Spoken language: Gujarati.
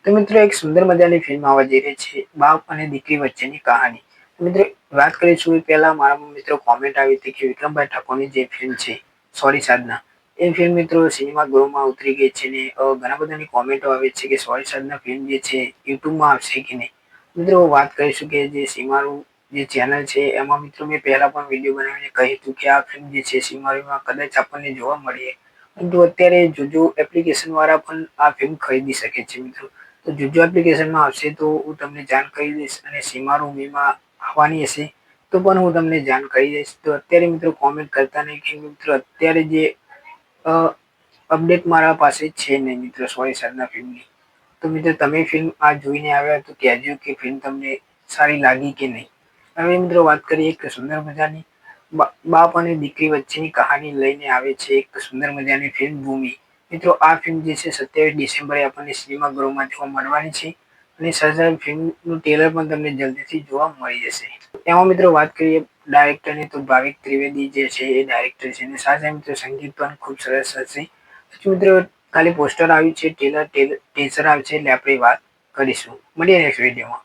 તો મિત્રો એક સુંદર મજાની ફિલ્મ આવવા જઈ રહી છે, બાપ અને દીકરી વચ્ચેની કહાની. મિત્રો વાત કરીશું એ પહેલા મારા મિત્રો કોમેન્ટ આવી હતી કે વિક્રમભાઈ ઠાકોરની જે ફિલ્મ છે સોરી સાધના, એ ફિલ્મ મિત્રો સિનેમા ગૃહમાં ઉતરી ગઈ છે ને ઘણા બધાની કોમેન્ટો આવે છે કે સોરી સાધના ફિલ્મ જે છે યુટ્યુબમાં આવશે કે નહીં. મિત્રો વાત કરીશું કે જે સીમારું જે ચેનલ છે એમાં મિત્રો મેં પહેલા પણ વિડીયો બનાવીને કહ્યું હતું કે આ ફિલ્મ જે છે સીમારુમાં કદાચ આપણને જોવા મળીએ, પરંતુ અત્યારે જોજો એપ્લિકેશન વાળા પણ આ ફિલ્મ ખરીદી શકે છે મિત્રો. તો જોજો એપ્લિકેશનમાં આવશે તો હું તમને જાણ કરી દઈશ, અને સીમારું મૂવીમાં આવવાની હશે તો પણ હું તમને જાણ કરી દઈશ. તો અત્યારે મિત્રો કોમેન્ટ કરતા નહીં કે મિત્રો અત્યારે જે અપડેટ મારા પાસે છે નહીં મિત્રો સોરી સાધના ફિલ્મની. તો મિત્રો તમે ફિલ્મ આ જોઈને આવ્યા તો કહેજો કે ફિલ્મ તમને સારી લાગી કે નહીં. હવે મિત્રો વાત કરીએ એક સુંદર મજાની બાપ અને દીકરી વચ્ચેની કહાની લઈને આવે છે એક સુંદર મજાની ફિલ્મ ભૂમિ. મિત્રો આ ફિલ્મ જે છે 27 ડિસેમ્બરે આપણને સિનેમા ગૃહમાં જોવા મળવાની છે, અને સર્જાયેલ ફિલ્મનું ટ્રેલર પણ તમને જલ્દીથી જોવા મળી જશે. એમાં મિત્રો વાત કરીએ ડાયરેક્ટરની તો ભાવિક ત્રિવેદી જે છે એ ડાયરેક્ટર છે, અને સાથે મિત્રો સંગીત પણ ખૂબ સરસ હશે. મિત્રો ખાલી પોસ્ટર આવ્યું છે, ટીઝર આવ્યું છે એટલે આપણે વાત કરીશું. મળીએ નેક્સ્ટ વિડીયોમાં.